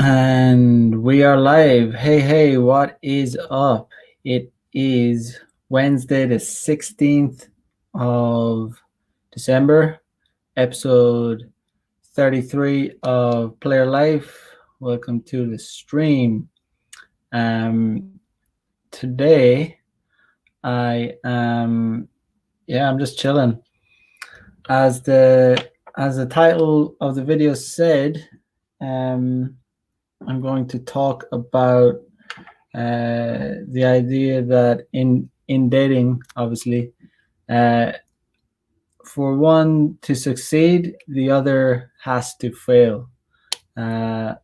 And we are live. Hey, what is up? It is Wednesday, the 16th of December, episode 33 of Player Life. Welcome to the stream. Today I'm just chilling. As the title of the video said, I'm going to talk about the idea that in dating, obviously, for one to succeed, the other has to fail, and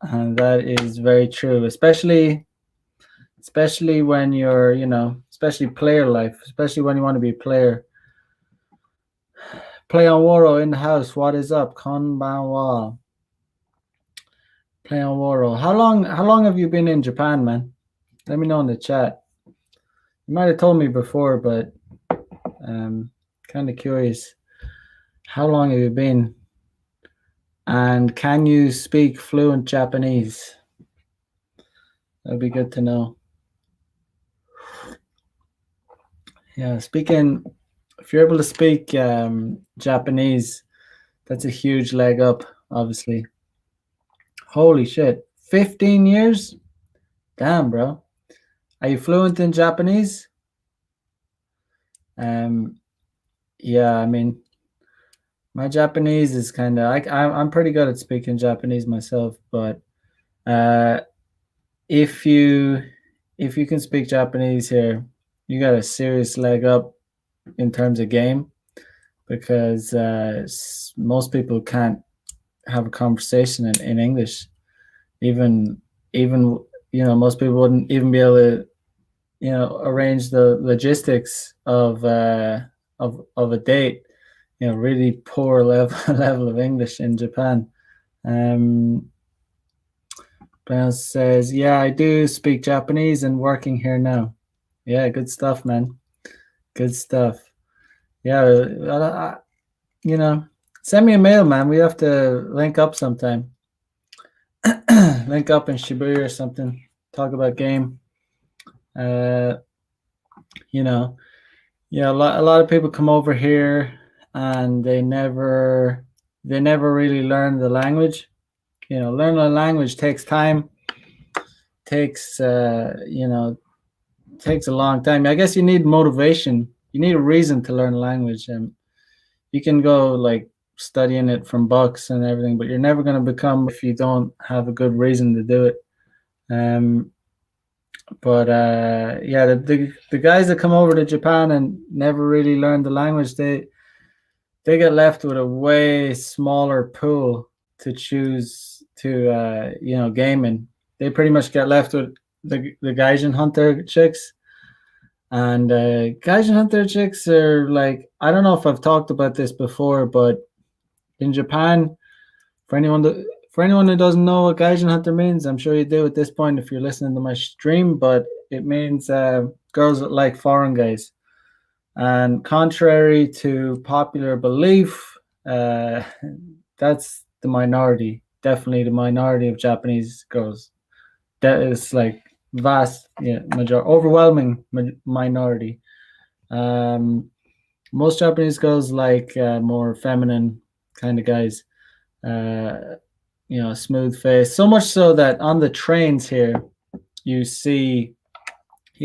that is very true. Especially when you're, especially player life, especially when you want to be a player. Play on Woro in the house. What is up, Konbanwa? Play on Woro. How long have you been in Japan, man? Let me know in the chat. You might have told me before, but kind of curious. How long have you been? And can you speak fluent Japanese? That'd be good to know. Yeah, if you're able to speak Japanese, that's a huge leg up, obviously. Holy shit. 15 years? Damn, bro. Are you fluent in Japanese? Yeah, I mean, my Japanese is kind of I'm pretty good at speaking Japanese myself, but if you can speak Japanese here, you got a serious leg up in terms of game, because most people can't have a conversation in English. Even most people wouldn't even be able to arrange the logistics of a date. Really poor level of English in Japan. Brown says, yeah, I do speak Japanese and working here now. Yeah, good stuff, man. Good stuff. Yeah, send me a mail, man. We have to link up sometime. Link up in Shibuya or something. Talk about game. A lot of people come over here and they never really learn the language. Learning a language takes time. Takes a long time. I guess you need motivation. You need a reason to learn a language, and you can go like studying it from books and everything, but you're never going to become if you don't have a good reason to do it. The guys that come over to Japan and never really learn the language, they get left with a way smaller pool to choose to game in. They pretty much get left with the Gaijin Hunter chicks. And Gaijin Hunter chicks are like, I don't know if I've talked about this before, but in Japan, for anyone who doesn't know what Gaijin Hunter means, I'm sure you do at this point if you're listening to my stream, but it means girls that like foreign guys. And contrary to popular belief, that's the minority, definitely the minority of Japanese girls. That is like vast, overwhelming minority. Most Japanese girls like more feminine kind of guys, smooth face. So much so that on the trains here, you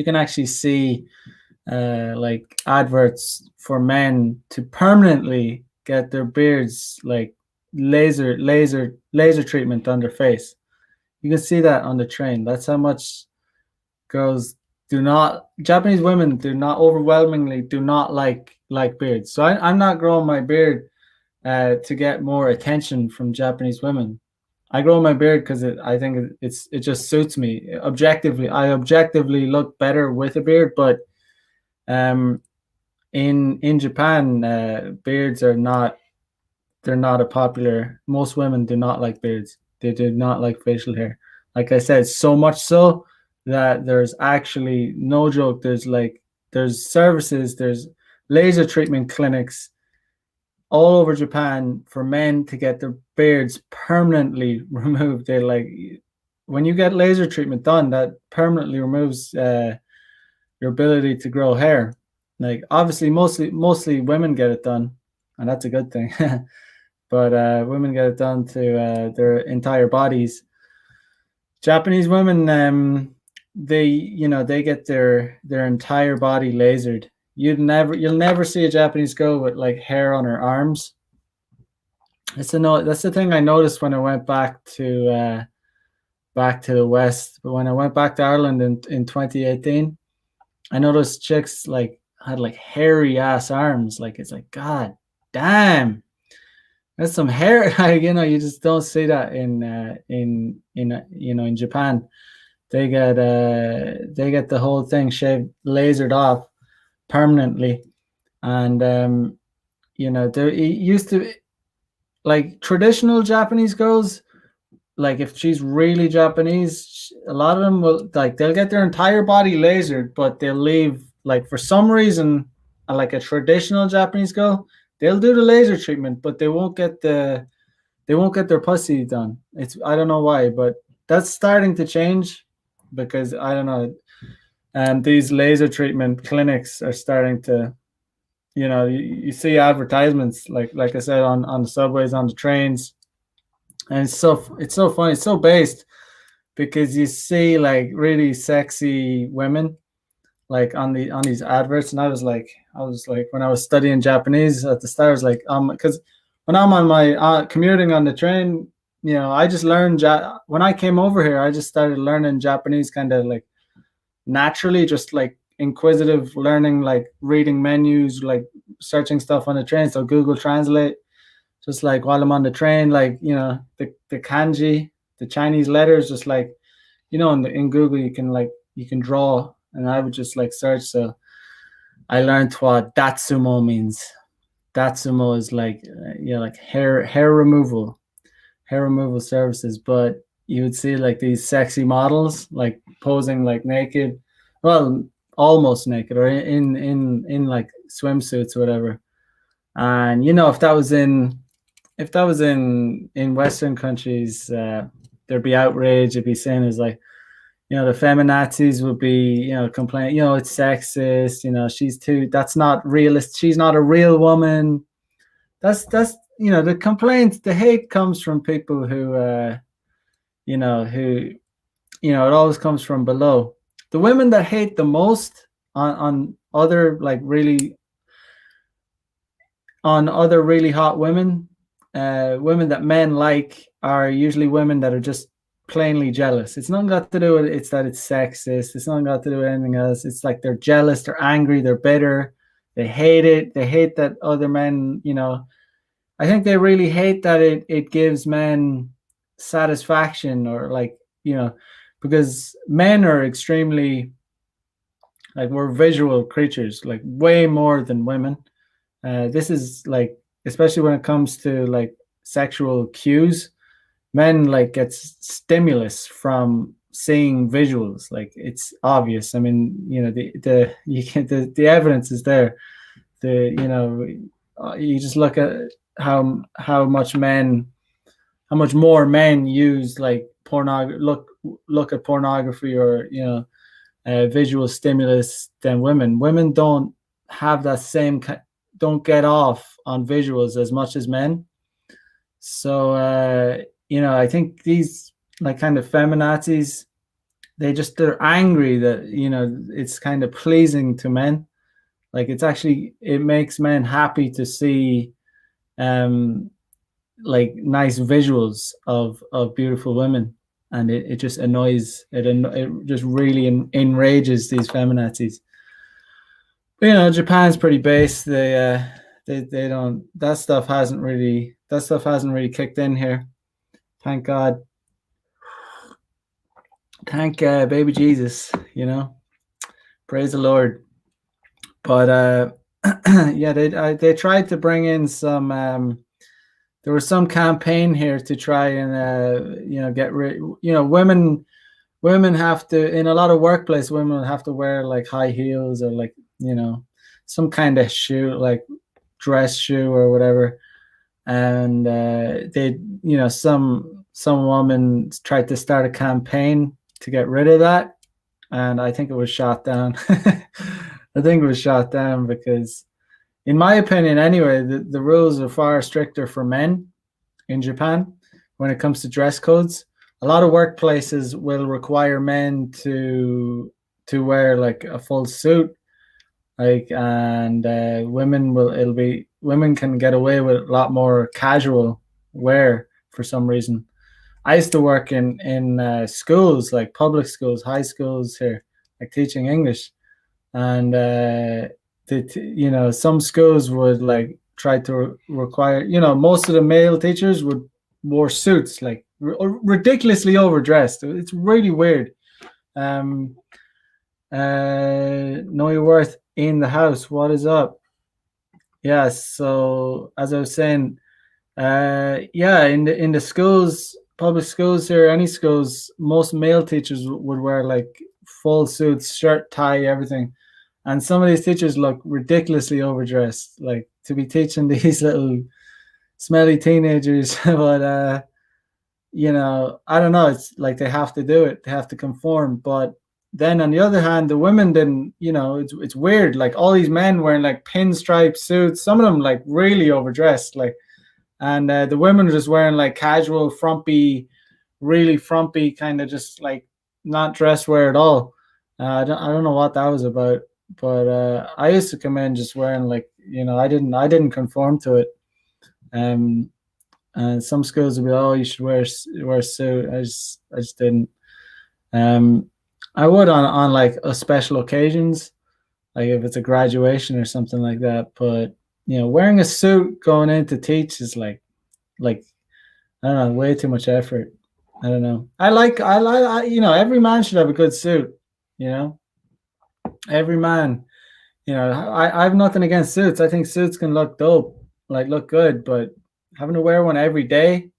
can actually see like adverts for men to permanently get their beards like laser treatment on their face. You can see that on the train. That's how much Japanese women overwhelmingly do not like beards. So I'm not growing my beard to get more attention from Japanese women. I grow my beard because I think it just suits me. I objectively look better with a beard, but in Japan, beards are not a popular. Most women do not like beards. They do not like facial hair. Like I said, so much so that there's actually, no joke, there's services, there's laser treatment clinics all over Japan for men to get their beards permanently removed. They're like, when you get laser treatment done, that permanently removes your ability to grow hair. Like obviously, mostly women get it done, and that's a good thing. But women get it done to their entire bodies. Japanese women, they get their entire body lasered. You'll never see a Japanese girl with like hair on her arms. That's the thing I noticed when I went back to the West. But when I went back to Ireland in 2018, I noticed chicks like had like hairy ass arms. Like it's like, God damn, that's some hair. Like, you just don't see that in Japan. They get the whole thing shaved, lasered off permanently, and there it used to, like, traditional Japanese girls. Like if she's really Japanese, a lot of them will, like, they'll get their entire body lasered, but they'll leave, like, for some reason, like a traditional Japanese girl, they'll do the laser treatment, but they won't get their pussy done. I don't know why, but that's starting to change because I don't know. And these laser treatment clinics are starting to, you see advertisements like I said on the subways, on the trains, and it's so funny, it's so based because you see like really sexy women like on these adverts, and I was like when I was studying Japanese at the start, I was like, because when I'm on my commuting on the train, I just learned when I came over here, I just started learning Japanese kind of like naturally, just like inquisitive learning, like reading menus, like searching stuff on the train, so Google Translate, just like while I'm on the train, like the kanji, the Chinese letters, just like in Google you can draw, and I would just like search. So I learned what datsumo means. Datsumo is like like hair removal services. But you would see like these sexy models like posing like naked, well, almost naked, or in like swimsuits or whatever. And if that was in Western countries, there'd be outrage. It'd be seen as like, the feminazis would be, complain, it's sexist, that's not realist. She's not a real woman. That's the complaints, the hate comes from people who, it always comes from below. The women that hate the most on other like really on other really hot women, women that men like, are usually women that are just plainly jealous. It's not got to do with it's that it's sexist. It's not got to do with anything else. It's like they're jealous, they're angry, they're bitter. They hate it. They hate that other men, I think they really hate that it gives men satisfaction, or like, because men are extremely, like, we're visual creatures, like way more than women. This is like, especially when it comes to like sexual cues, men like gets stimulus from seeing visuals. Like it's obvious. I mean, the evidence is there. You just look at how much more men use like look at pornography, or visual stimulus, than women. Women don't have that same, don't get off on visuals as much as men. So I think these like kind of feminazis, they're angry that it's kind of pleasing to men. Like it makes men happy to see like nice visuals of beautiful women, and it just annoys it just really enrages these feminazis. But Japan's pretty base. They don't, that stuff hasn't really kicked in here. Thank God. Thank baby Jesus, praise the Lord. But yeah, they tried to bring in some there was some campaign here to try and get rid, women have to, in a lot of workplace, women have to wear like high heels, or like some kind of shoe, like dress shoe or whatever. and they, some woman tried to start a campaign to get rid of that, and I think it was shot down. I think it was shot down because, in my opinion, anyway, the rules are far stricter for men in Japan when it comes to dress codes. A lot of workplaces will require men to wear like a full suit, like, and women can get away with a lot more casual wear for some reason. I used to work in schools, like public schools, high schools here, like teaching English, and some schools would like try to require, most of the male teachers would wore suits, like ridiculously overdressed. It's really weird. Um, know your worth in the house. What is up? Yeah. So as I was saying, yeah, in the schools, public schools here, any schools, most male teachers would wear like full suits, shirt, tie, everything. And some of these teachers look ridiculously overdressed, like to be teaching these little smelly teenagers. But I don't know. It's like they have to do it. They have to conform. But then on the other hand, the women didn't. It's weird. Like all these men wearing like pinstripe suits. Some of them like really overdressed. Like, and the women are just wearing like casual, frumpy, really frumpy, kind of just like not dress wear at all. I don't know what that was about, but I used to come in just wearing like, I didn't conform to it. Um, and some schools would be, oh, you should wear a suit. I just didn't. Um, I would on like special occasions, like if it's a graduation or something like that. But wearing a suit going in to teach is like I don't know, way too much effort. I don't know. Every man should have a good suit. You know, every man. I have nothing against suits. I think suits can look dope, like look good, but having to wear one every day,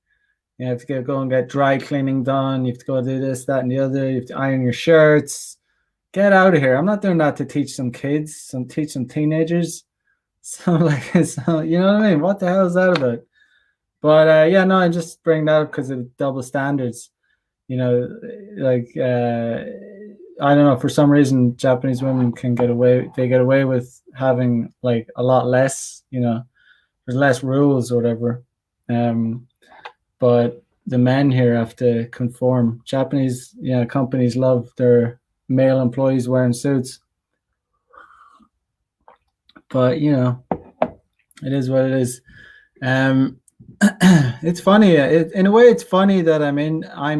you have to go and get dry cleaning done. You have to go do this, that, and the other. You have to iron your shirts. Get out of here. I'm not doing that to teach some kids, teach some teenagers. So like, so, you know what I mean? What the hell is that about? But yeah, no, I just bring that up because of double standards. You know, like I don't know. For some reason, Japanese women can get away. They get away with having like a lot less. There's less rules or whatever. But the men here have to conform. Japanese, companies love their male employees wearing suits. But it is what it is. It's funny. In a way, it's funny that I'm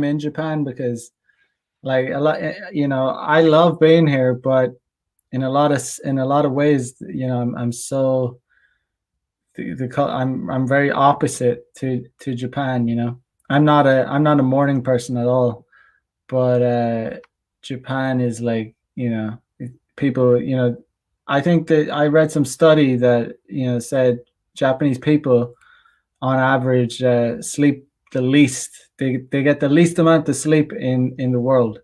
in Japan because, like, a lot. I love being here, but in a lot of ways, I'm so I'm very opposite to Japan. I'm not a morning person at all, but Japan is like, people. I think that I read some study that said Japanese people on average sleep the least. They get the least amount of sleep in the world,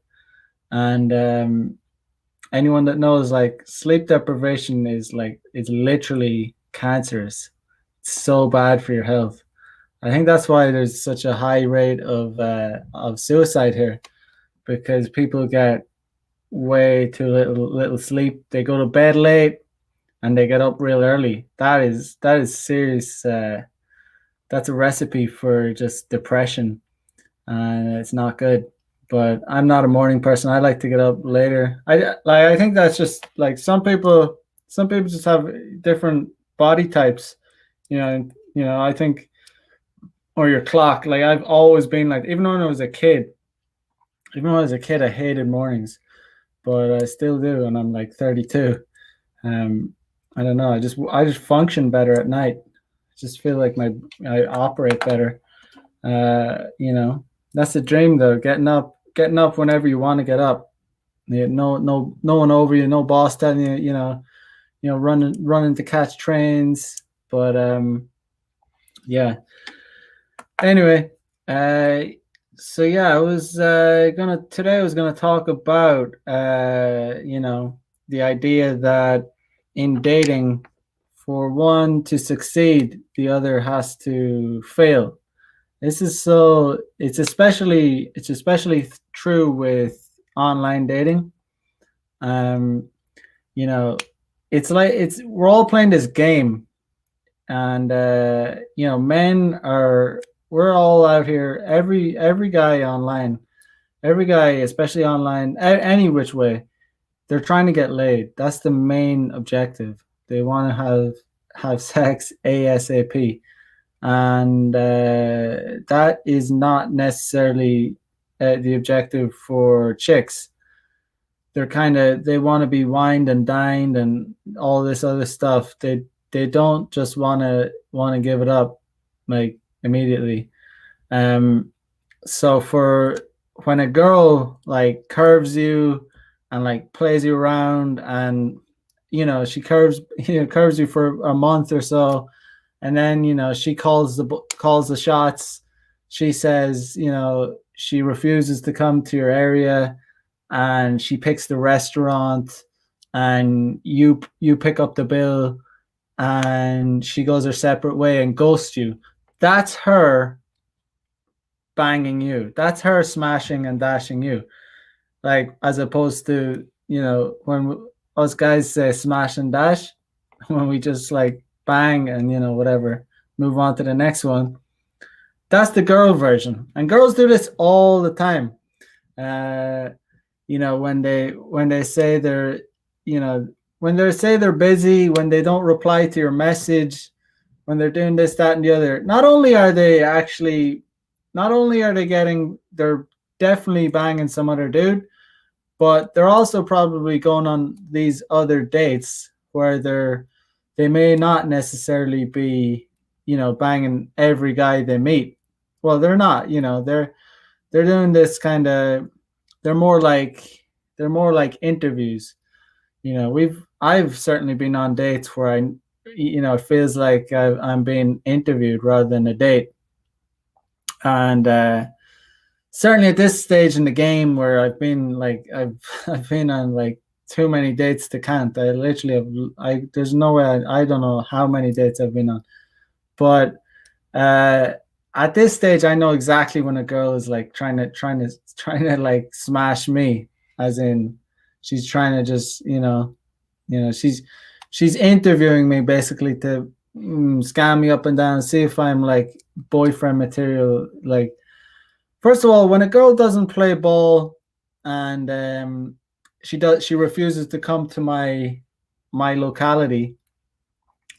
and anyone that knows, like, sleep deprivation is like, it's literally cancerous. It's so bad for your health. I think that's why there's such a high rate of suicide here, because people get way too little sleep. They go to bed late and they get up real early. That is serious. That's a recipe for just depression, and it's not good. But I'm not a morning person. I like to get up later. I think that's just like some people. Some people just have different body types. I think, or your clock. Like, I've always been like, even when I was a kid, I hated mornings, but I still do, and I'm like 32. I don't know. I just function better at night. I just feel like I operate better. That's the dream though. Getting up whenever you want to get up. No one over you, no boss telling you, running to catch trains. But yeah. Anyway, so yeah, I was gonna talk about the idea that in dating, for one to succeed, the other has to fail. This is so it's especially true with online dating. Um, you know, it's like it's we're all playing this game, and men are we're all out here. Every guy online, every guy, especially online, any which way, they're trying to get laid. That's the main objective. They want to have sex ASAP, and that is not necessarily the objective for chicks. They want to be wined and dined and all this other stuff. They don't just want to give it up like immediately. Um, so for when a girl like curves you and like plays you around, and she curves you for a month or so, and then she calls the shots. She says she refuses to come to your area, and she picks the restaurant, and you pick up the bill, and she goes her separate way and ghosts you. That's her banging you. That's her smashing and dashing you. Like, as opposed to, when us guys say smash and dash, when we just like bang and, whatever, move on to the next one. That's the girl version. And girls do this all the time. Uh, when they say they're, when they say they're busy, when they don't reply to your message, when they're doing this, that, and the other, not only are they they're definitely banging some other dude, but they're also probably going on these other dates where they may not necessarily be, banging every guy they meet. Well, they're not, they're doing this kind of, they're more like interviews. I've certainly been on dates where it feels like I'm being interviewed rather than a date. And certainly at this stage in the game, where I've been like I've been on like too many dates to count. I literally have there's no way I don't know how many dates I've been on. But at this stage, I know exactly when a girl is like trying to like smash me, as in she's trying to just she's interviewing me basically to scam me up and down, see if I'm like boyfriend material. Like, first of all, when a girl doesn't play ball, and she refuses to come to my locality,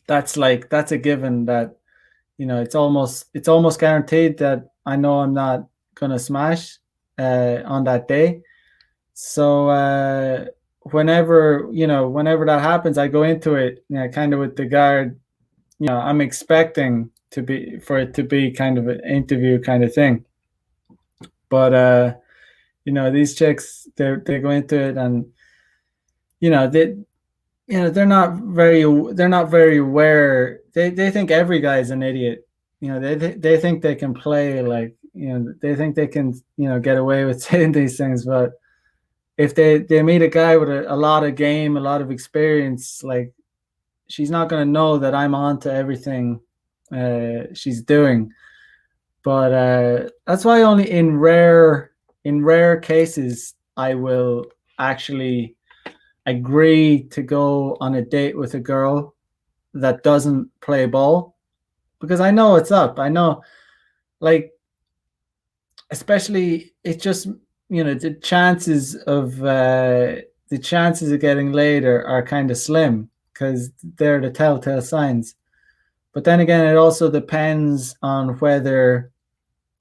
that's a given that it's almost guaranteed that I know I'm not gonna smash on that day. So whenever that happens, I go into it, kind of with the guard. I'm expecting for it to be kind of an interview kind of thing. But these chicks, they go into it, and they're not very aware. They think every guy's an idiot. They think they can play, like, they think they can get away with saying these things. But if they meet a guy with a lot of game, a lot of experience, like, she's not going to know that I'm on to everything she's doing. But that's why only in rare cases I will actually agree to go on a date with a girl that doesn't play ball, because I know it's up. I know, like, especially it just the chances of getting laid are kind of slim, because they're the telltale signs. But then again, it also depends on whether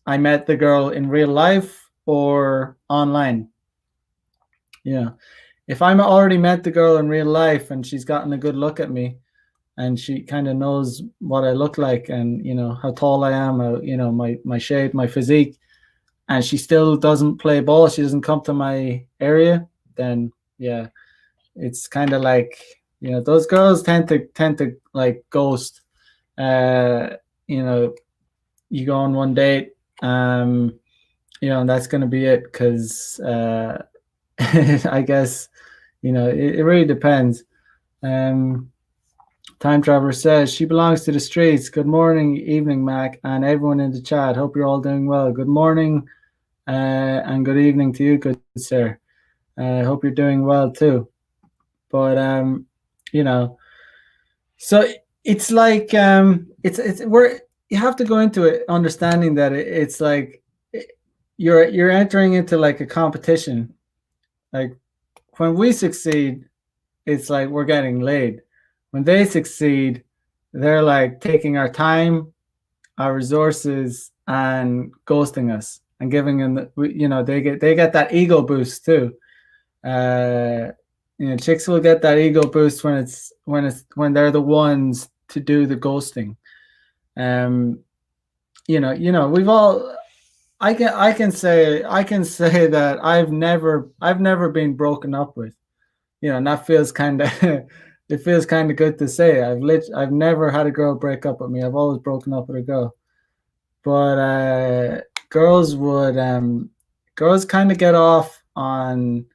I met the girl in real life or online. If I'm already met the girl in real life and she's gotten a good look at me, and she kind of knows what I look like, and how tall I am, my shape, my physique, and she still doesn't play ball, she doesn't come to my area, then yeah, it's kind of like, those girls tend to like ghost. You go on one date, and that's going to be it, because I guess it really depends. Time Traveler says she belongs to the streets. Good morning, evening, Mac, and everyone in the chat. Hope you're all doing well. Good morning, and good evening to you, good sir. Hope you're doing well too. But you know, so it's like it's we're you have to go into it understanding that it's like you're entering into like a competition. Like when we succeed, it's like we're getting laid. When they succeed, they're like taking our time, our resources, and ghosting us and giving them, they get that ego boost too. Uh, chicks will get that ego boost when they're the ones to do the ghosting. Um, we've all. I can say that I've never been broken up with. And that feels kind of it feels kind of good to say. I've never had a girl break up with me. I've always broken up with a girl. But girls would girls kind of get off on,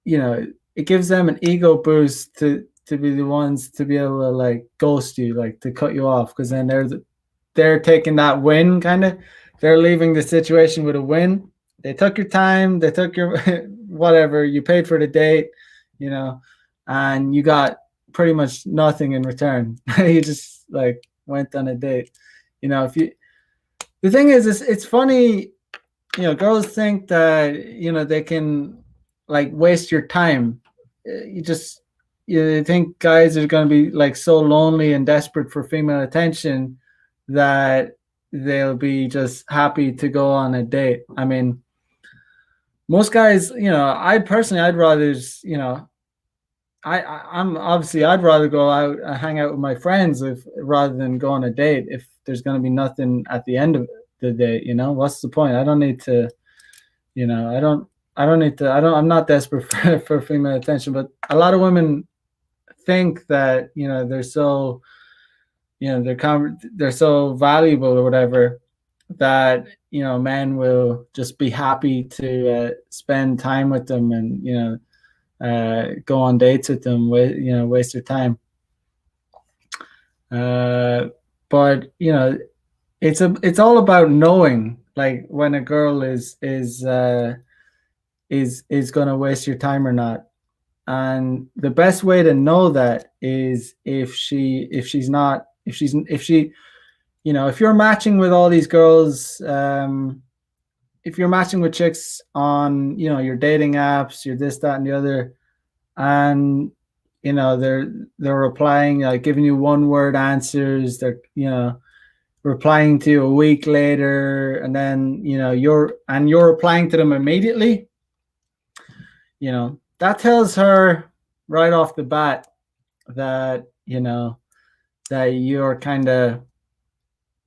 it gives them an ego boost to be the ones to be able to like ghost you, like to cut you off, because then they're taking that win, kind of. They're leaving the situation with a win. They took your time, they took your whatever, you paid for the date, and you got pretty much nothing in return. You just like went on a date. If you The thing is, it's funny, girls think that, they can like waste your time. You think guys are going to be like so lonely and desperate for female attention that they'll be just happy to go on a date. I mean, most guys, I'd rather just, I'm obviously I'd rather go out and hang out with my friends rather than go on a date if there's going to be nothing at the end of the date. What's the point? I don't need to, I'm not desperate for female attention, but a lot of women think that, they're so, they're so valuable or whatever, that, men will just be happy to spend time with them and, go on dates with them, waste their time. But it's all about knowing, like, when a girl is going to waste your time or not. And the best way to know that is if you're matching with all these girls, if you're matching with chicks on, your dating apps, your this, that, and the other, and they're replying, like giving you one word answers, they're replying to you a week later, and then you're replying to them immediately, that tells her right off the bat that that you're kind of,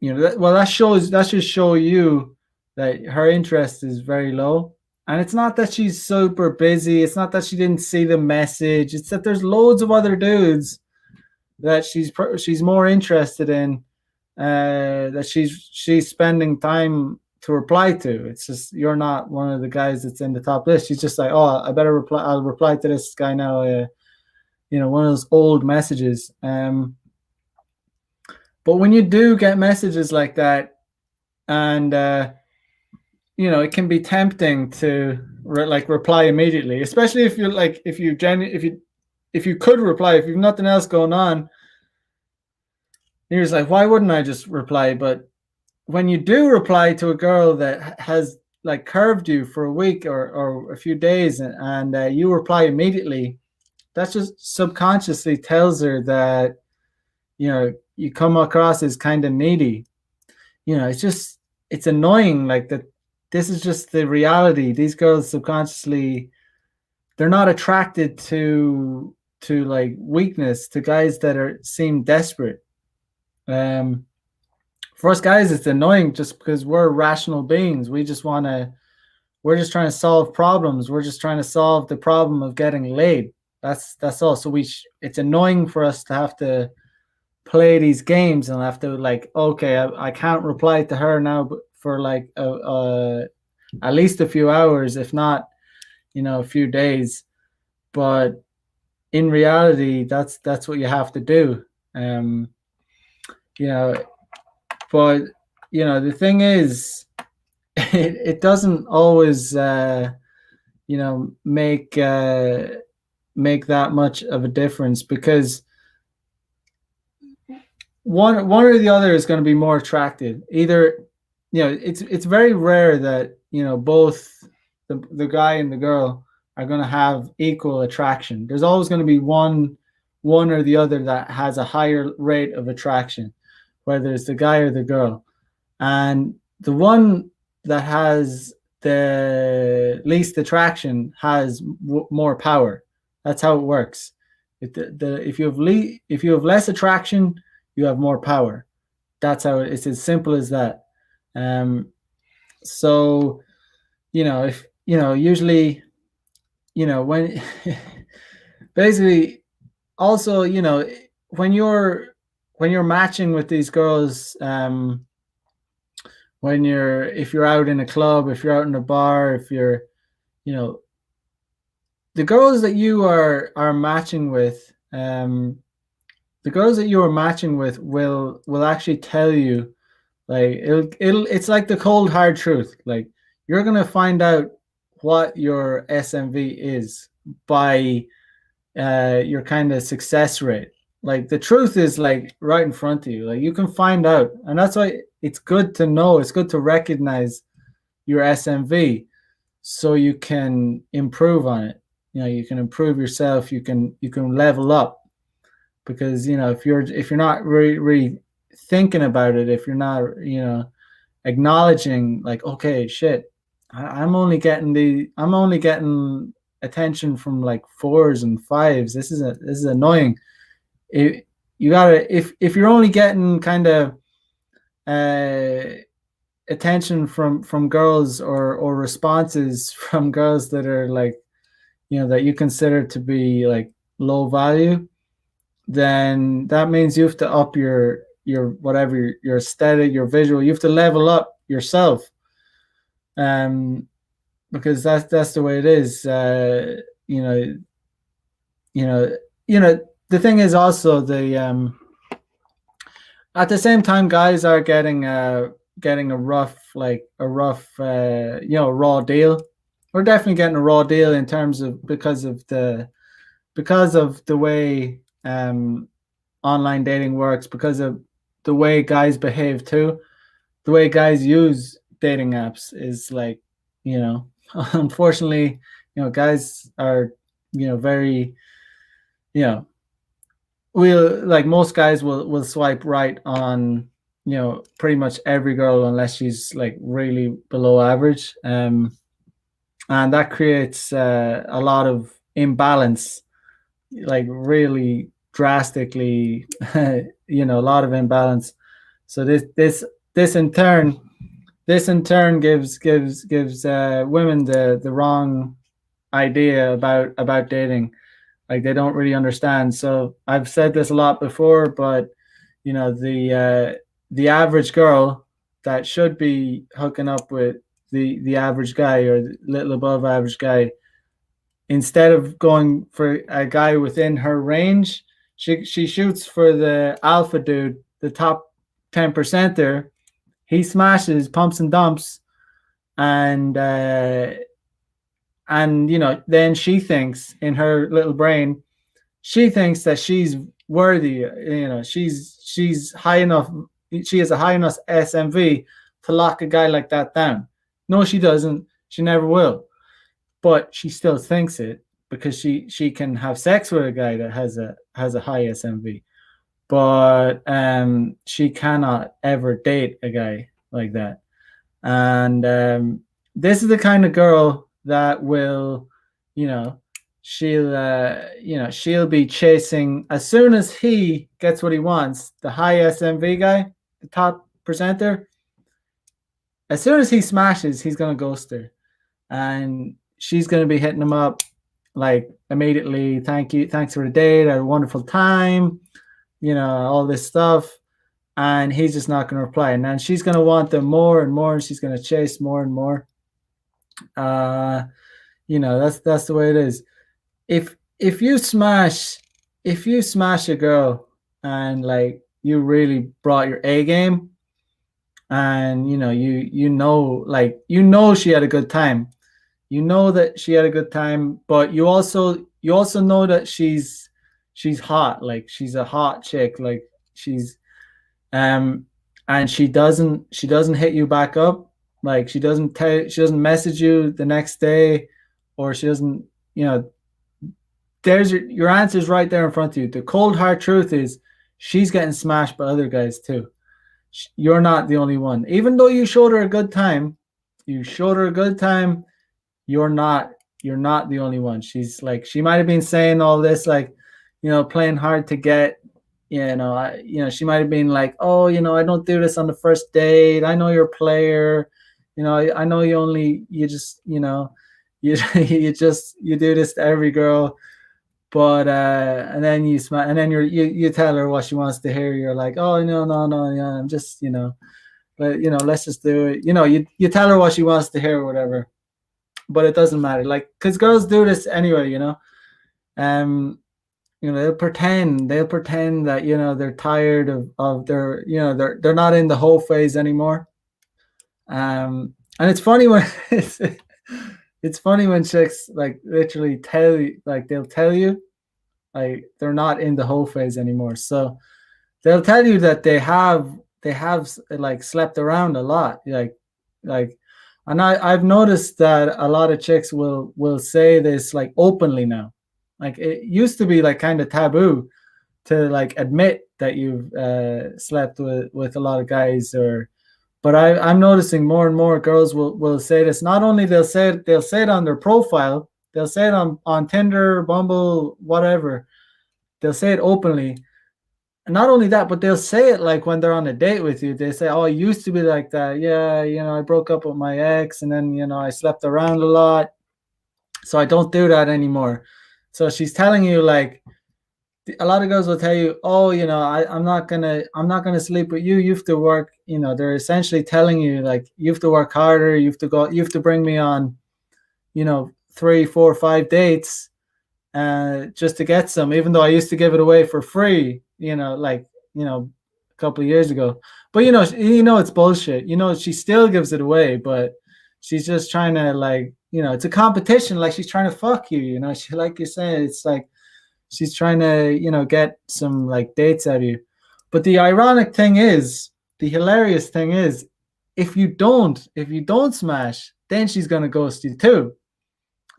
that should show you that her interest is very low. And it's not that she's super busy. It's not that she didn't see the message. It's that there's loads of other dudes that she's more interested in, that she's spending time to reply to. It's just you're not one of the guys that's in the top list. She's just like, oh, I better reply. I'll reply to this guy now. One of those old messages. But when you do get messages like that, and it can be tempting to reply immediately, especially if you're like, if you could reply, if you've nothing else going on. You're just like, why wouldn't I just reply? But when you do reply to a girl that has like curved you for a week or a few days, and you reply immediately, that just subconsciously tells her that you come across as kind of needy. It's annoying, like that. This is just the reality. These girls subconsciously, they're not attracted to like weakness, to guys that seem desperate. For us guys, it's annoying just because we're rational beings. We're just trying to solve problems. We're just trying to solve the problem of getting laid. That's all. So it's annoying for us to have to play these games and have to like, okay, I can't reply to her now for like at least a few hours, if not, a few days. But in reality, that's what you have to do. Um, you know, but the thing is, it doesn't always make that much of a difference, because one or the other is going to be more attractive. Either, it's very rare that both the guy and the girl are going to have equal attraction. There's always going to be one or the other that has a higher rate of attraction, whether it's the guy or the girl. And the one that has the least attraction has more power. That's how it works. If you have less attraction, you have more power. That's how it's as simple as that. Um, so if usually, when basically, also, when you're matching with these girls, if you're out in a club, if you're out in a bar, if you're, you know the girls that you are matching with, the girls that you are matching with will actually tell you, like, it's like the cold hard truth. Like, you're gonna find out what your SMV is by your kind of success rate. Like, the truth is, like, right in front of you. Like, you can find out, and that's why it's good to know. It's good to recognize your SMV, so you can improve on it. You can improve yourself. You can level up, because if you're not really thinking about it, if you're not acknowledging, like, okay, shit, I'm only getting attention from like fours and fives. This is annoying. You gotta, if you're only getting kind of uh attention from girls, or responses from girls that are like, that you consider to be like low value, then that means you have to up your whatever, your aesthetic, your visual. You have to level up yourself, um because that's the way it is. You know you know the thing is also, the at the same time, guys are getting a rough, raw deal. We're definitely getting a raw deal, in terms of, because of the way online dating works, because of the way guys behave too. The way guys use dating apps is like, unfortunately, guys are, very, you know we'll like most guys will swipe right on, pretty much every girl, unless she's like really below average. And that creates a lot of imbalance, like really drastically, a lot of imbalance. So this in turn gives women the wrong idea about dating. Like, they don't really understand. So I've said this a lot before, but the average girl that should be hooking up with the average guy, or the little above average guy, instead of going for a guy within her range, she shoots for the alpha dude, the top 10%er. He smashes, pumps and dumps, and then she thinks, in her little brain, she thinks that she's worthy. She's high enough. She has a high enough SMV to lock a guy like that down. No, she doesn't. She never will. But she still thinks it, because she can have sex with a guy that has a high SMV. But she cannot ever date a guy like that. And this is the kind of girl that will, you know, she'll be chasing, as soon as he gets what he wants, the high SMV guy, the top presenter. As soon as he smashes, he's gonna ghost her, and she's gonna be hitting him up like immediately. Thank you, thanks for the date. I had a wonderful time. All this stuff, and he's just not gonna reply. And then she's gonna want them more and more, and she's gonna chase more and more. That's the way it is. if you smash if you smash a girl and like you really brought your A game, and like she had a good time, you know that she had a good time, but you also know that she's hot, like she's a hot chick, like she's um and she doesn't hit you back up, like she doesn't message you the next day, or she doesn't, you know there's your answer's right there in front of you. The cold hard truth is she's getting smashed by other guys too. You're not the only one. Even though you showed her a good time, you're not you're not the only one. She might have been saying all this, like, playing hard to get, she might have been like, oh, I don't do this on the first date. I know you're a player. I know you just, you do this to every girl. But and then and then you tell her what she wants to hear. You're like, oh, no, no, no, yeah, I'm just, but let's just do it. You tell her what she wants to hear or whatever. But it doesn't matter, like, because girls do this anyway. Um, they'll pretend that they're tired of their, they're not in the whole phase anymore. And it's funny when it's funny when chicks like literally tell you, like they'll tell you like they're not in the whole phase anymore. So they'll tell you that they have like slept around a lot, like and I've noticed that a lot of chicks will say this like openly now. Like it used to be like kind of taboo to like admit that you've slept with a lot of guys, but I'm noticing more and more girls will say this. Not only they'll say it on their profile, they'll say it on Tinder, Bumble, whatever. They'll say it openly. And not only that, but they'll say it like when they're on a date with you. They say, "Oh, I used to be like that. Yeah, I broke up with my ex, and then I slept around a lot, so I don't do that anymore." So she's telling you, like, a lot of girls will tell you, "Oh, I'm not gonna sleep with you. You have to work." They're essentially telling you like you have to work harder. You have to bring me on, 3, 4, 5 dates, just to get some, even though I used to give it away for free, like, a couple of years ago. But it's bullshit. She still gives it away, but she's just trying to, like, it's a competition. Like, she's trying to fuck you. She, like you're saying, it's like she's trying to, get some like dates out of you. But the hilarious thing is, if you don't smash, then she's gonna ghost you too.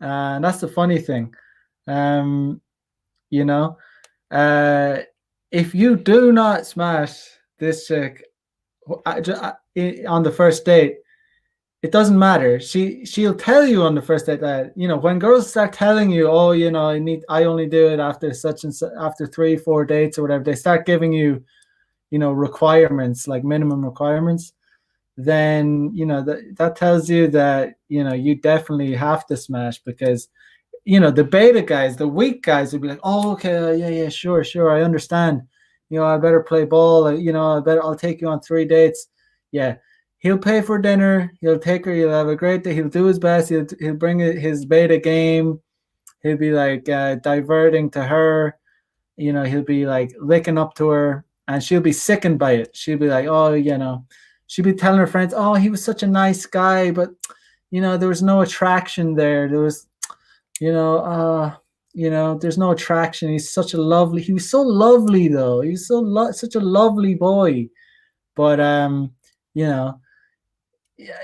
And that's the funny thing. Um, you know, uh, if you do not smash this chick on the first date, it doesn't matter. She'll tell you on the first date that, when girls start telling you, oh, I only do it after such and such, after 3, 4 dates or whatever. They start giving you, requirements, like minimum requirements. Then that tells you that you definitely have to smash, because the beta guys, the weak guys, would be like, oh, okay, yeah, yeah, sure, sure, I understand. I better play ball. I'll take you on 3 dates. Yeah, he'll pay for dinner. He'll take her. He'll have a great day. He'll do his best. He'll bring his beta game. He'll be like diverting to her. He'll be like licking up to her, and she'll be sickened by it. She'll be like, oh, she'll be telling her friends, oh, he was such a nice guy, but there was no attraction there. There was you know, uh, there's no attraction. He was so lovely though. He was such a lovely boy. But you know, yeah,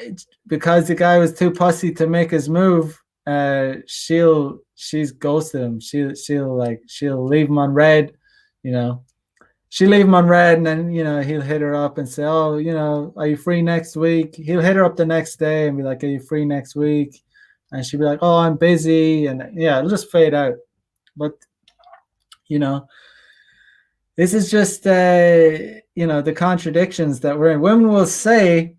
because the guy was too pussy to make his move, she's ghosted him. She'll leave him on red, you know. She'll leave him on red, and then he'll hit her up and say, "Oh, are you free next week?" He'll hit her up the next day and be like, "Are you free next week?" And she'll be like, "Oh, I'm busy," and yeah, it'll just fade out. But you know, this is just the contradictions that we're in. Women will say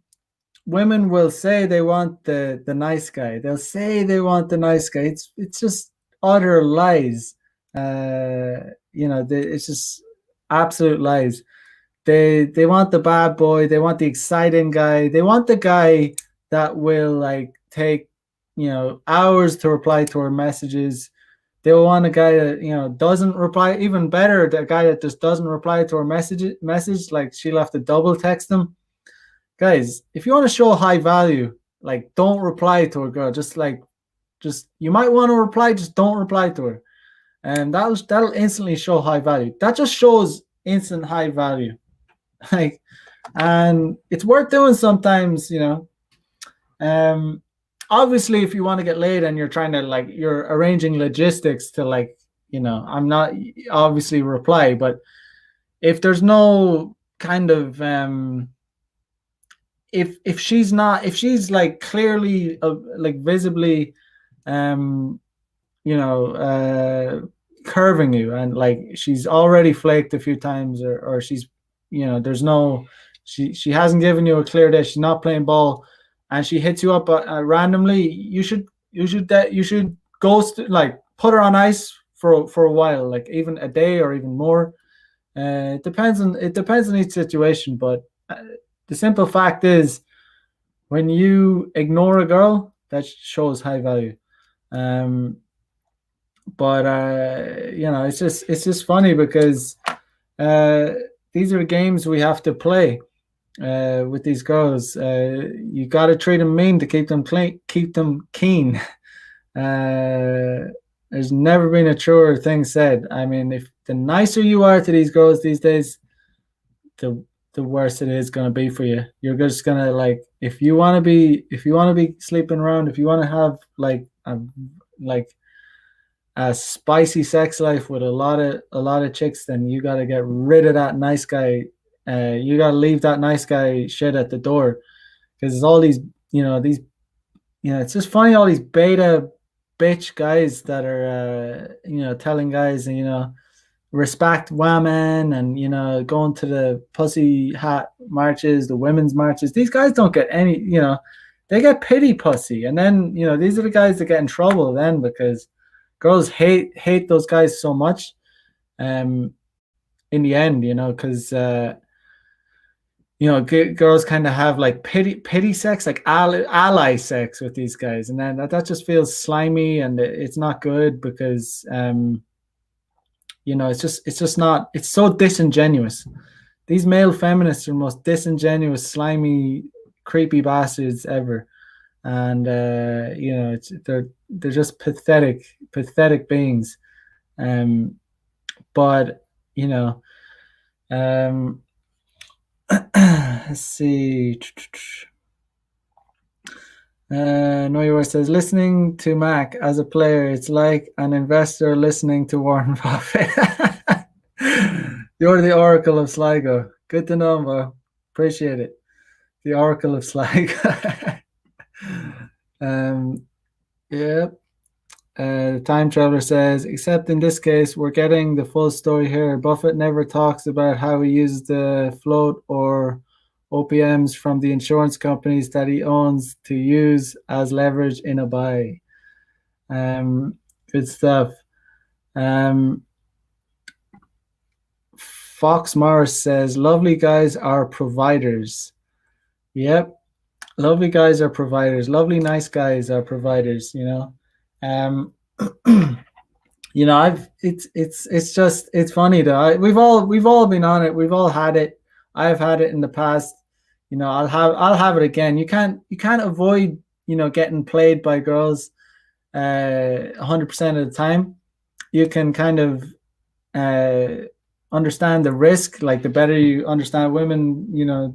they want the nice guy. They'll say they want the nice guy. It's just utter lies. It's just absolute lies. They want the bad boy. They want the exciting guy. They want the guy that will like take hours to reply to our messages. They'll want a guy that, you know, doesn't reply. Even better, the guy that just doesn't reply to her message, like she'll have to double text them. Guys, if you want to show high value, like don't reply to a girl. Just you might want to reply, just don't reply to her. And that'll instantly show high value. That just shows instant high value. Like, and it's worth doing sometimes, you know. Um, Obviously, if you want to get laid and you're trying to, like, you're arranging logistics to, like, you know, I'm not obviously reply, but if there's no kind of if she's not, if she's like clearly like visibly um you know, curving you, and like she's already flaked a few times, or she's, you know, there's no, she hasn't given you a clear day, she's not playing ball, and she hits you up randomly, you should ghost, like put her on ice for a while, like even a day or even more. It depends on each situation, but the simple fact is, when you ignore a girl, that shows high value. um but you know, it's just funny because uh these are games we have to play with these girls. You got to treat them mean to keep them clean, keep them keen. There's never been a truer thing said. I mean, if the nicer you are to these girls these days, the the worse it is going to be for you. You're just going to, like, if you want to be sleeping around, if you want to have like a spicy sex life with a lot of chicks, then you got to get rid of that nice guy. You got to leave that nice guy shit at the door, because there's all these, it's just funny, all these beta bitch guys that are telling guys, respect women, and going to the pussy hat marches, the women's marches. These guys don't get any, they get pity pussy, and then these are the guys that get in trouble then, because girls hate those guys so much. Um, in the end, because girls kind of have like pity sex, like ally sex with these guys, and then that just feels slimy, and it's not good, because it's just not, it's so disingenuous. These male feminists are the most disingenuous, slimy, creepy bastards ever. And they're just pathetic beings. But um let's see. Neuer says, listening to Mac as a player, it's like an investor listening to Warren Buffett. You're the Oracle of Sligo. Good to know, bro. Appreciate it. The Oracle of Sligo. Yeah. Time Traveler says, except in this case, we're getting the full story here. Buffett never talks about how he used the float or OPMs from the insurance companies that he owns to use as leverage in a buy. Good stuff. Fox Morris says, lovely guys are providers. Yep. Lovely guys are providers. Lovely, nice guys are providers, it's funny though. We've all been on it. We've all had it. I've had it in the past. I'll have it again. You can't avoid getting played by girls 100% of the time. You can kind of understand the risk. Like, the better you understand women, you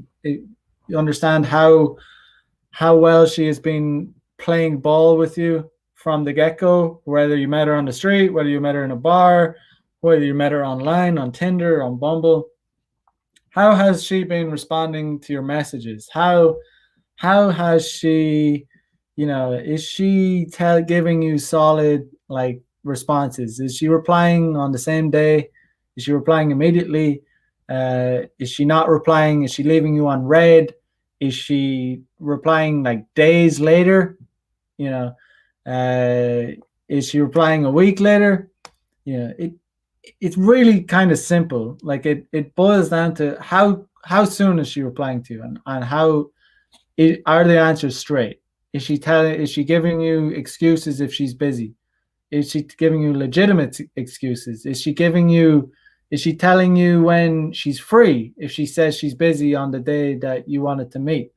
understand how well she has been playing ball with you from the get-go, whether you met her on the street, whether you met her in a bar, whether you met her online, on Tinder, on Bumble. How has she been responding to your messages? How has she, is she giving you solid, like, responses? Is she replying on the same day? Is she replying immediately? Is she not replying? Is she leaving you on red? Is she replying like days later? Is she replying a week later? It's really kind of simple. Like, it boils down to how soon is she replying to you, and how are the answers straight? Is she giving you excuses if she's busy? is she giving you legitimate excuses? Is she telling you when she's free if she says she's busy on the day that you wanted to meet?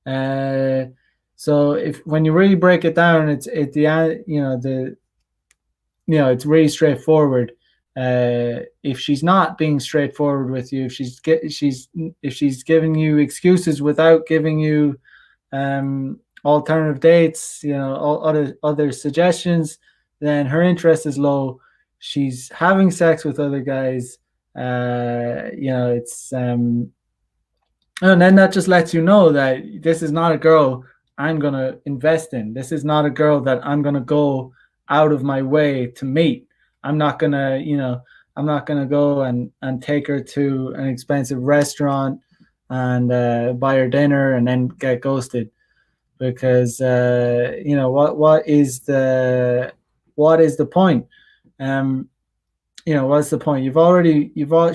Uh, so if when you really break it down, it's it's really straightforward. If she's not being straightforward with you, if she's giving you excuses without giving you alternative dates, all other suggestions, then her interest is low. She's having sex with other guys. It's and then that just lets you know that this is not a girl I'm gonna invest in. This is not a girl that I'm gonna go out of my way to meet. I'm not gonna, I'm not gonna go and take her to an expensive restaurant and buy her dinner and then get ghosted because what is the point? Um, what's the point?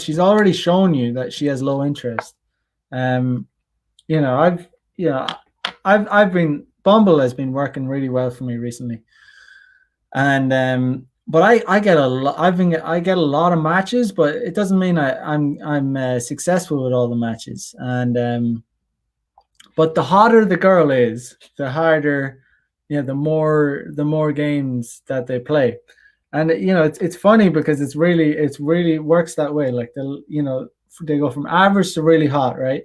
She's already shown you that she has low interest. Um, you know, I've you know, I've been Bumble has been working really well for me recently, and but I get a lot. I get a lot of matches, but it doesn't mean I'm successful with all the matches. And but the hotter the girl is, the harder, the more games that they play. And it's funny because it's really works that way. Like they go from average to really hot, right?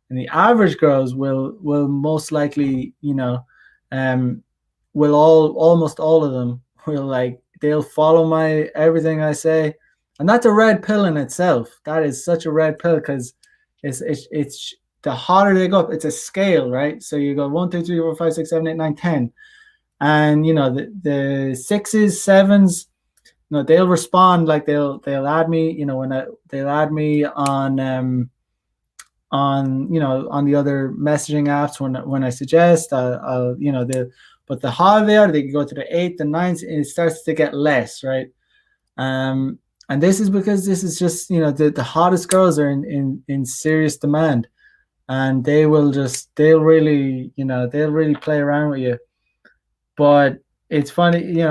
And the average girls will most likely, um, will almost all of them will like they'll follow my everything I say, and that's a red pill in itself. That is such a red pill because it's the hotter they go up. It's a scale, right? So you go 1, 2, 3, 4, 5, 6, 7, 8, 9, 10, and the sixes, sevens, they'll respond like they'll add me, they'll add me on the other messaging apps when I suggest. But the harder they are, they can go to the 8th and 9th, and it starts to get less, right? And this is because this is just the hottest girls are in serious demand, and they'll really play around with you. But it's funny,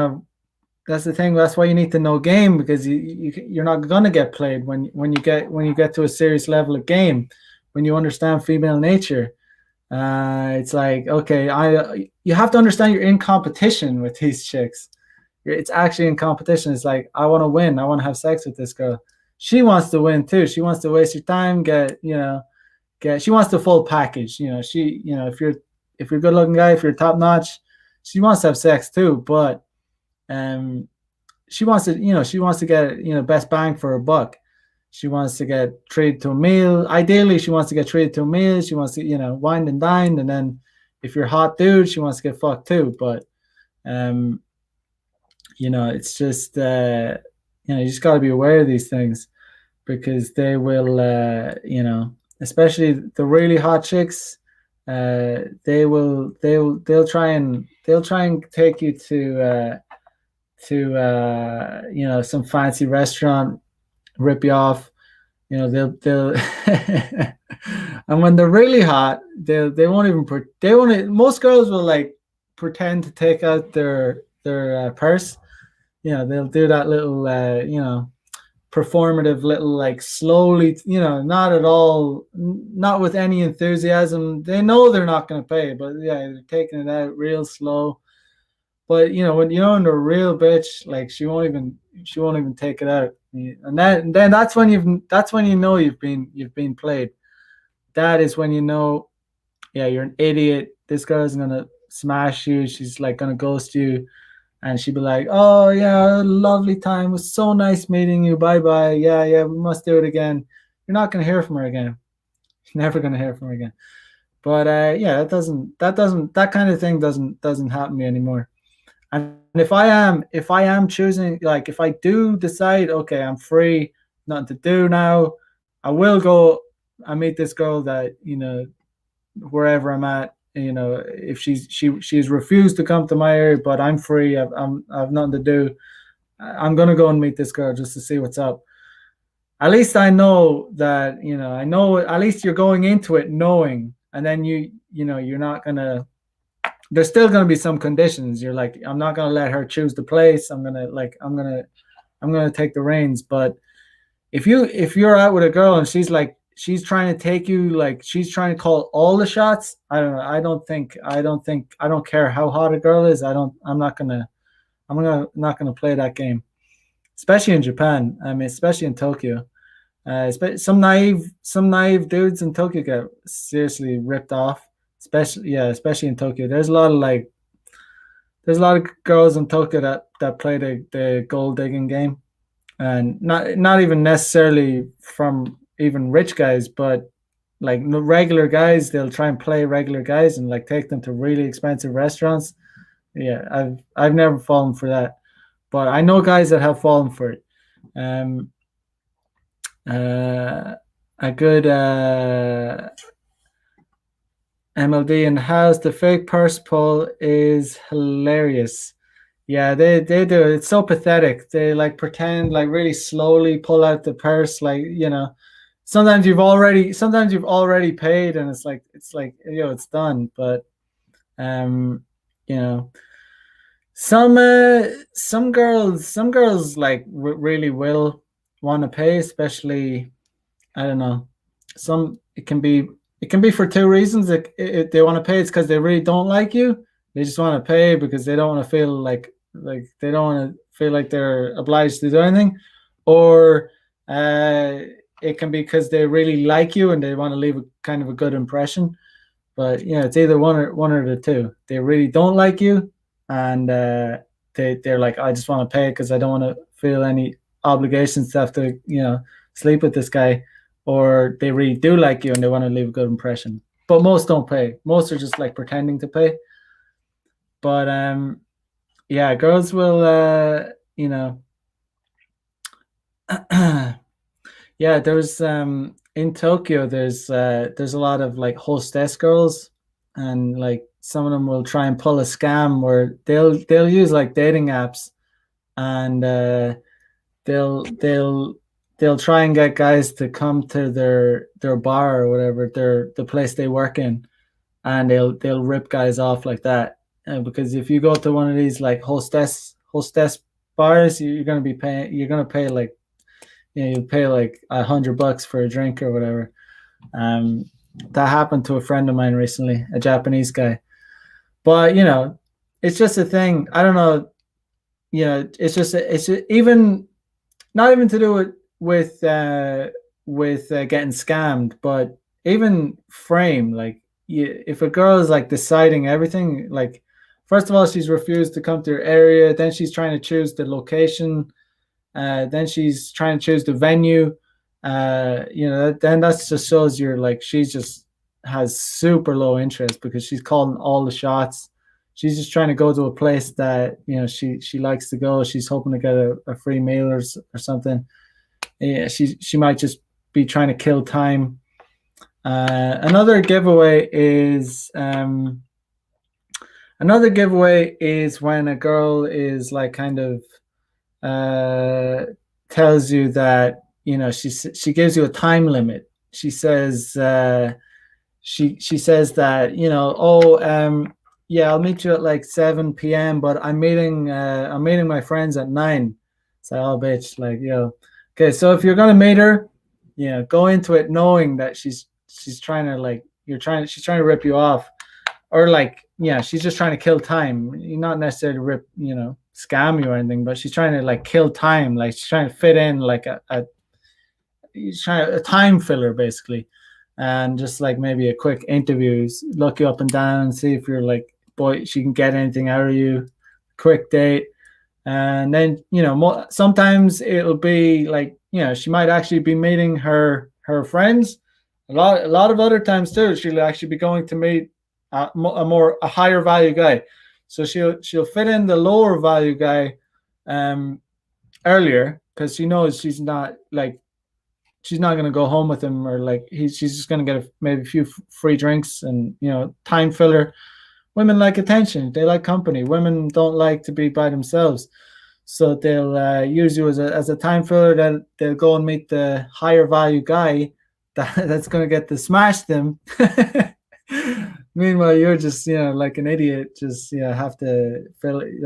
that's the thing. That's why you need to know game, because you're not gonna get played when you get to a serious level of game, when you understand female nature. It's like, okay, you have to understand you're in competition with these chicks. It's actually in competition. It's like, I want to win. I want to have sex with this girl. She wants to win too. She wants to waste your time. She wants the full package. If you're a good looking guy, if you're top notch, she wants to have sex too. But um, she wants to get best bang for her buck. She wants to get treated to a meal. Ideally, she wants to get treated to a meal. She wants to wine and dine, and then if you're a hot dude, she wants to get fucked too. But um, it's just you just got to be aware of these things, because they will especially the really hot chicks. They'll try and take you to some fancy restaurant, rip you off. They'll and when they're really hot, they won't even most girls will like pretend to take out their purse. They'll do that little performative little, like, slowly, not at all, not with any enthusiasm. They know they're not going to pay, but yeah, they're taking it out real slow. But when when the real bitch, like, she won't even take it out, and then that's when you've been played. That is when yeah, you're an idiot. This girl isn't gonna smash you. She's like gonna ghost you, and she'd be like, "Oh yeah, lovely time. It was so nice meeting you. Bye bye. Yeah, yeah, we must do it again." You're not gonna hear from her again. You're never gonna hear from her again. But yeah, that kind of thing doesn't happen to me anymore. And if I am choosing, like, if I do decide, okay, I'm free, nothing to do now, I will go and meet this girl that, wherever I'm at, if she's refused to come to my area, but I'm free, I've nothing to do, I'm gonna go and meet this girl just to see what's up. At least I know that, I know, at least you're going into it knowing, and then you're not gonna there's still going to be some conditions. You're like, I'm not going to let her choose the place. I'm going to take the reins. But if you're out with a girl and she's like, she's trying to take you, like she's trying to call all the shots, I don't know. I don't care how hot a girl is. Not gonna play that game, especially in Japan. I mean, especially in Tokyo. Some naive dudes in Tokyo get seriously ripped off. Especially in Tokyo. There's a lot of girls in Tokyo that play the gold digging game, and not even necessarily from even rich guys, but like regular guys. They'll try and play regular guys and like take them to really expensive restaurants. Yeah, I've never fallen for that, but I know guys that have fallen for it. Um, uh, a good MLB in the house. The fake purse pull is hilarious. Yeah, they do. It's so pathetic. They like pretend like really slowly pull out the purse, like sometimes you've already paid, and it's like it's done. But um, you know, some girls like really will want to pay, especially I don't know. Some it can be for two reasons. They want to pay, it's because they really don't like you. They just want to pay because they don't want to feel like they don't want to feel like they're obliged to do anything, or uh, it can be because they really like you and they want to leave a kind of a good impression. But yeah, it's either one or the two. They really don't like you, and they're like, I just want to pay because I don't want to feel any obligations to have to sleep with this guy, or they really do like you and they want to leave a good impression. But most don't pay. Most are just like pretending to pay. But yeah, girls will yeah, there's in Tokyo there's a lot of like hostess girls, and like some of them will try and pull a scam where they'll use like dating apps, and they'll they'll they'll try and get guys to come to their bar or whatever, the place they work in, and they'll rip guys off like that. Because if you go to one of these like hostess bars, you're gonna pay like you pay like $100 for a drink or whatever. Um, that happened to a friend of mine recently, a Japanese guy. But it's just a thing. I don't know. It's just even not even to do with getting scammed, but even frame like if a girl is like deciding everything, like first of all she's refused to come to your area, then she's trying to choose the location, then she's trying to choose the venue. Then that just shows you're like she's just has super low interest because she's calling all the shots. She's just trying to go to a place that she likes to go. She's hoping to get a free meal or something. Yeah, she might just be trying to kill time. Another giveaway is when a girl is like kind of tells you that she gives you a time limit. She says she says that yeah, I'll meet you at like 7 p.m., but I'm meeting my friends at 9. So oh bitch, like okay, so if you're gonna meet her, go into it knowing that she's trying to like she's trying to rip you off, or like she's just trying to kill time. You're not necessarily scam you or anything, but she's trying to like kill time. Like she's trying to fit in like a time filler basically, and just like maybe a quick interview, look you up and down, see if you're like boy she can get anything out of you, quick date. And then sometimes it'll be like she might actually be meeting her friends. A lot of other times too she'll actually be going to meet a higher value guy. So she'll fit in the lower value guy earlier, because she knows she's not going to go home with him, or like she's just going to get maybe a few free drinks and time filler. Women like attention, they like company. Women don't like to be by themselves, so they'll use you as a time filler. That they'll go and meet the higher value guy that's going to get to smash them. Meanwhile, you're just, like an idiot, just, have to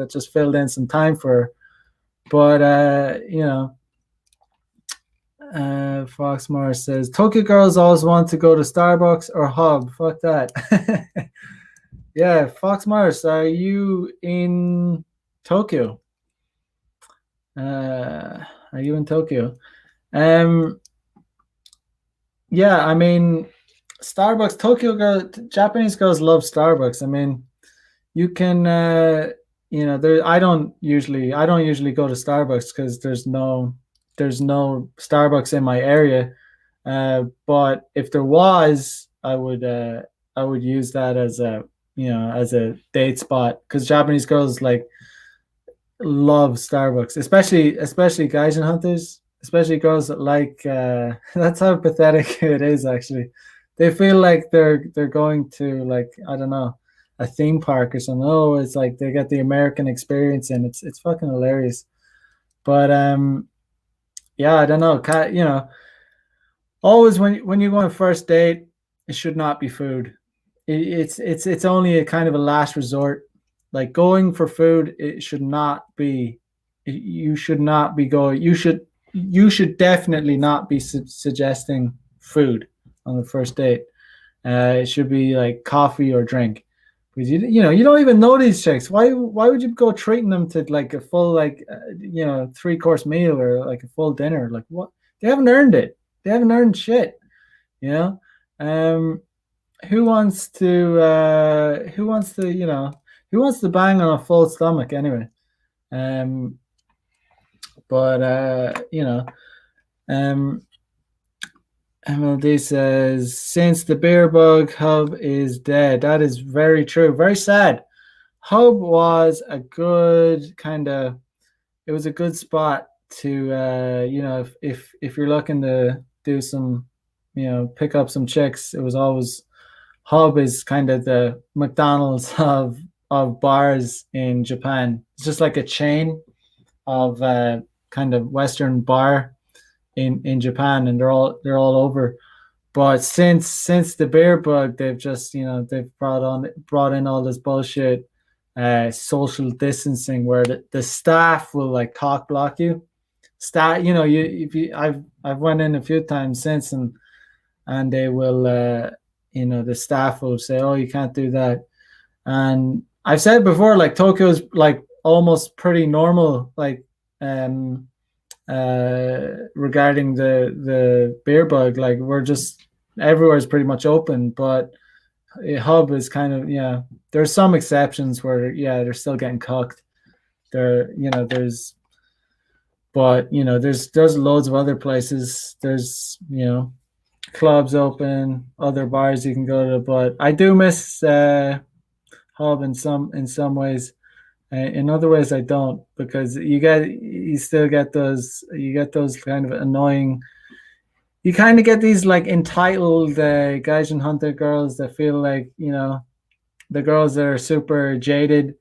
just filled in some time for her. But, Fox Mars says, Tokyo girls always want to go to Starbucks or Hub. Fuck that. Yeah, Fox Mars, are you in Tokyo? Are you in Tokyo? Um, yeah, I mean, Starbucks, Japanese girls love Starbucks. I mean, you can, there. I don't usually go to Starbucks because there's no Starbucks in my area. But if there was, I would use that as as a date spot because Japanese girls like love Starbucks, especially Gaijin hunters, especially girls that like. That's how pathetic it is. Actually, they feel like they're going to, like, I don't know, a theme park or something. Oh, it's like they get the American experience, and it's fucking hilarious. But yeah, I don't know. Always when you go on a first date, it should not be food. It's only a kind of a last resort. Like going for food, it should not be. You should not be going. You should definitely not be suggesting food on the first date. It should be like coffee or drink, because you don't even know these chicks. Why would you go treating them to like a full, like, 3-course meal or like a full dinner? Like, what? They haven't earned it. They haven't earned shit. You know. Um, who wants to bang on a full stomach anyway? Um, but um, MLD says, since the beer bug hub is dead. That is very true. Very sad. Hub was a good kind of. It was a good spot to, if you're looking to do some, pick up some chicks. It was always. Hub is kind of the McDonald's of bars in Japan. It's just like a chain of kind of Western bar in Japan, and they're all over. But since the beer bug, they've just, they've brought in all this bullshit, social distancing, where the staff will like cock block you. You if you I've went in a few times since, and they will, the staff will say, oh, you can't do that. And I've said before, like, Tokyo's like almost pretty normal, like, um regarding the beer bug. Like, we're just, everywhere's pretty much open, but Hub is kind of, yeah, there's some exceptions where, yeah, they're still getting cooked there. There's loads of other places. There's, clubs open, other bars you can go to. But I do miss Hub in some ways. In other ways, I don't, because you still get those kind of annoying. You kind of get these like entitled Gaijin hunter girls that feel like, the girls that are super jaded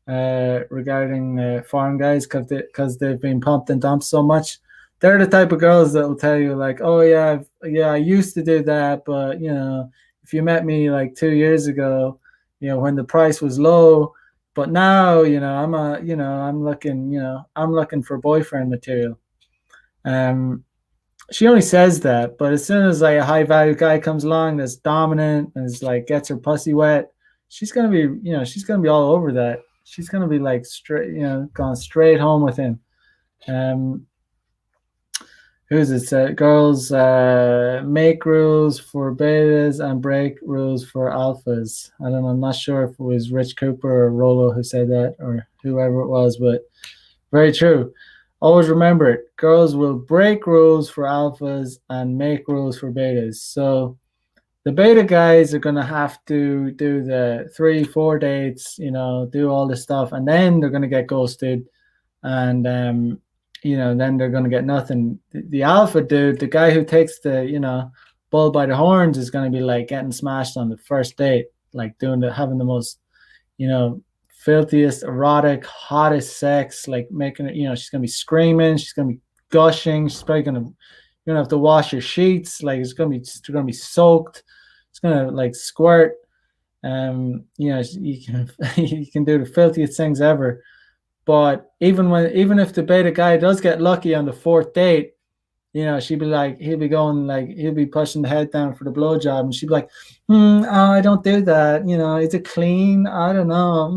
regarding foreign guys because they've been pumped and dumped so much. They're the type of girls that will tell you like, oh yeah, yeah, I used to do that, but if you met me like 2 years ago, when the price was low, but now, I'm looking for boyfriend material. Um, she only says that, but as soon as like a high value guy comes along that's dominant and is like gets her pussy wet, she's gonna be all over that. She's gonna be like straight, going straight home with him. Um, who's it? Girls make rules for betas and break rules for alphas. I don't know. I'm not sure if it was Rich Cooper or Rolo who said that, or whoever it was, but very true. Always remember it. Girls will break rules for alphas and make rules for betas. So the beta guys are gonna have to do the 3, 4 dates, do all this stuff, and then they're gonna get ghosted, and then they're gonna get nothing. The alpha dude, the guy who takes the bull by the horns, is gonna be like getting smashed on the first date, like having the most you know filthiest, erotic, hottest sex, like making it. She's gonna be screaming, she's gonna be gushing, she's probably gonna you're gonna have to wash your sheets, like it's gonna be soaked, it's gonna like squirt. You know, you can you can do the filthiest things ever. But even if the beta guy does get lucky on the fourth date, you know, she'd be like, he'll be going like, he'll be pushing the head down for the blowjob, and she'd be like, oh, I don't do that. You know, is it clean? I don't know.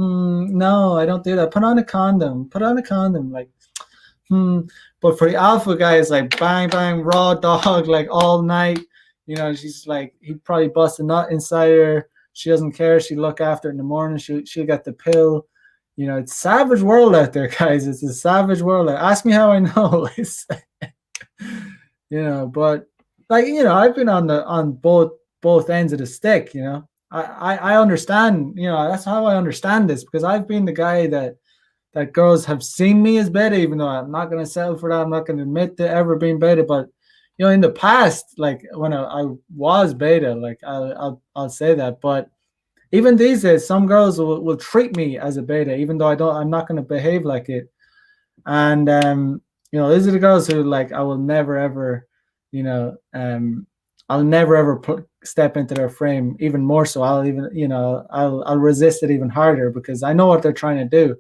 No, I don't do that. Put on a condom. Put on a condom. Like, hmm. But for the alpha guy, it's like bang, bang, raw dog, like all night. You know, she's like, he'd probably bust a nut inside her. She doesn't care. She'd look after it in the morning. She'll get the pill. You know, it's savage world out there, guys. It's a savage world. Like, ask me how I know. It's, you know, but like, you know, I've been on both ends of the stick. You know, I understand. You know, that's how I understand this, because I've been the guy that girls have seen me as beta, even though I'm not going to settle for that. I'm not going to admit to ever being beta. But you know, in the past, like when I was beta, like I'll say that. But even these days, some girls will treat me as a beta, even though I'm not going to behave like it. And you know, these are the girls who like I will never ever, you know, I'll never ever step into their frame. Even more so, I'll even, you know, I'll resist it even harder, because I know what they're trying to do.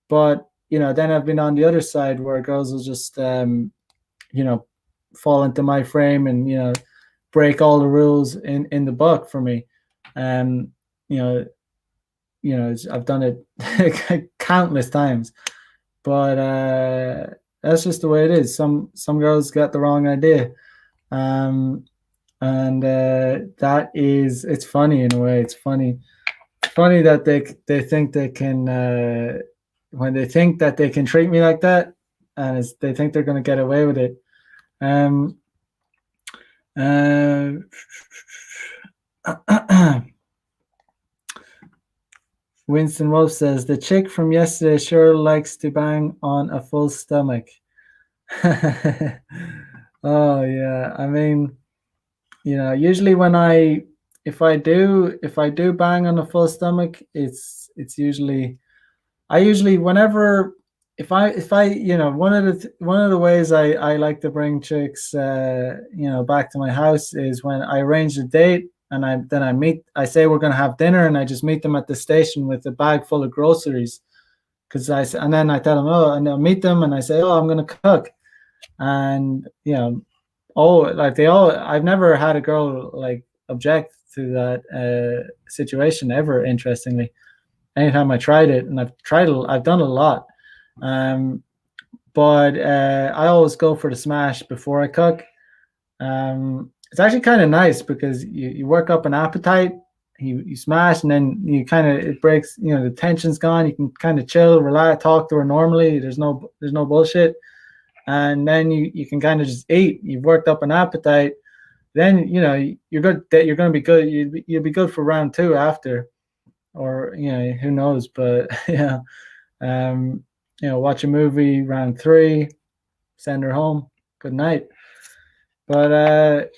But you know, then I've been on the other side where girls will just you know, fall into my frame and, you know, break all the rules in the book for me. Um, you know, I've done it countless times. But that's just the way it is. Some girls get the wrong idea, and that is, it's funny in a way. It's funny that they think they can, when they think that they can treat me like that, and they think they're going to get away with it. Winston Wolf says, the chick from yesterday sure likes to bang on a full stomach. Oh yeah, I mean, you know, usually if I do bang on a full stomach, it's usually, I usually, whenever, if I you know, one of the ways I like to bring chicks you know, back to my house is when I arrange a date, and I say we're gonna have dinner, and I just meet them at the station with a bag full of groceries, and then I tell them, oh, and I'll meet them, and I say, oh, I'm gonna cook, and you know, oh, like I've never had a girl like object to that situation ever. Interestingly, anytime I tried it, and I've done a lot, but I always go for the smash before I cook. It's actually kind of nice, because you work up an appetite. You smash, and then you kind of, it breaks, you know, the tension's gone. You can kind of chill, relax, talk to her normally. There's no bullshit, and then you can kind of just eat. You've worked up an appetite. Then you know you're good. That you're going to be good. You'll be good for round two after, or you know, who knows? But yeah, you know, watch a movie, round three, send her home, good night. But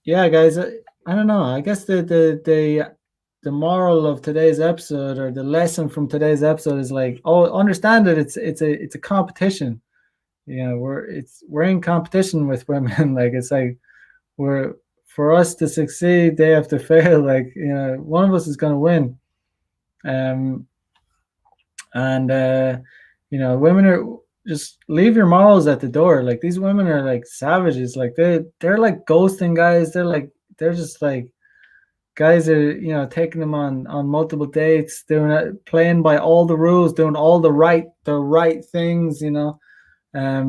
yeah, guys, I don't know. I guess the moral of today's episode, or the lesson from today's episode, is like, oh, understand that it's a competition. You know, we're in competition with women. Like, it's like, for us to succeed, they have to fail. Like, you know, one of us is going to win. And you know, women are, just leave your morals at the door. Like, these women are like savages. Like, they're like ghosting guys. They're just like, guys are, you know, taking them on multiple dates, doing it, playing by all the rules, doing all the right things, you know,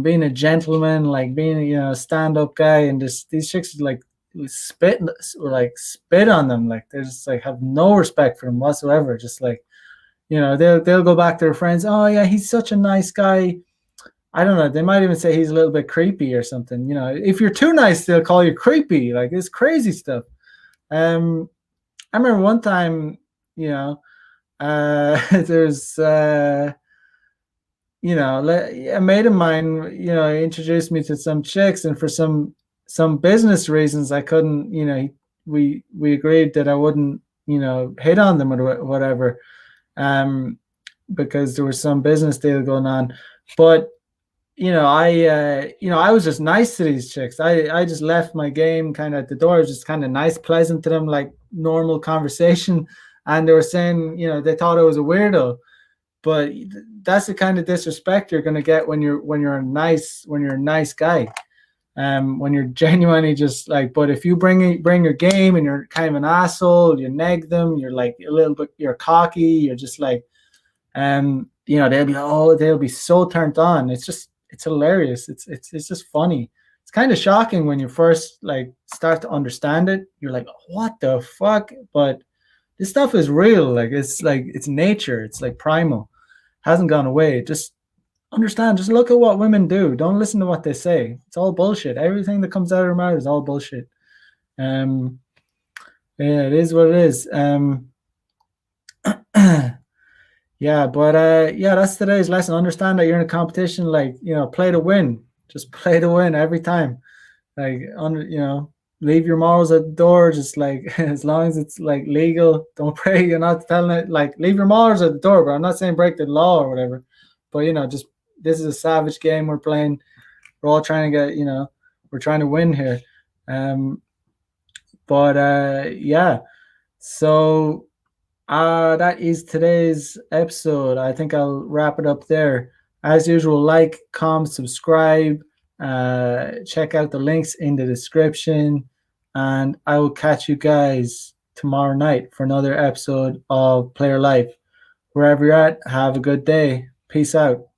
being a gentleman, like being, you know, a stand-up guy. And just these chicks like spit on them. Like, they just like have no respect for them whatsoever. Just like, you know, they'll go back to their friends. Oh yeah, he's such a nice guy. I don't know. They might even say he's a little bit creepy or something. You know, if you're too nice, they'll call you creepy. Like, it's crazy stuff. I remember one time, you know, there's, you know, a mate of mine, you know, introduced me to some chicks, and for some business reasons, I couldn't, you know, we agreed that I wouldn't, you know, hit on them or whatever, because there was some business deal going on. But you know, I was just nice to these chicks. I just left my game kind of at the door. Just kind of nice, pleasant to them, like normal conversation. and they were saying, they thought I was a weirdo. But that's the kind of disrespect you're gonna get when you're a nice guy. When you're genuinely just like, but if you bring your game and you're kind of an asshole, you neg them, you're like a little bit, you're cocky, you're just like, they'll be so turned on. It's hilarious. It's just funny. It's kind of shocking when you first like start to understand it. You're like, what the fuck? But this stuff is real. Like it's nature. It's like primal. Hasn't gone away. Just understand. Just look at what women do. Don't listen to what they say. It's all bullshit. Everything that comes out of their mouth is all bullshit. Um, yeah, it is what it is. Yeah, but yeah, that's today's lesson. Understand that you're in a competition. Like, play to win. Just play to win every time. Like, leave your morals at the door. Just like as long as it's like legal, don't pray. You're not telling it like leave your morals at the door. But I'm not saying break the law or whatever. But just this is a savage game we're playing. We're all trying to get, we're trying to win here. But yeah, so that is today's episode. I think I'll wrap it up there. As usual, like, comment, subscribe. Check out the links in the description. And I will catch you guys tomorrow night for another episode of Player Life. Wherever you're at, have a good day. Peace out.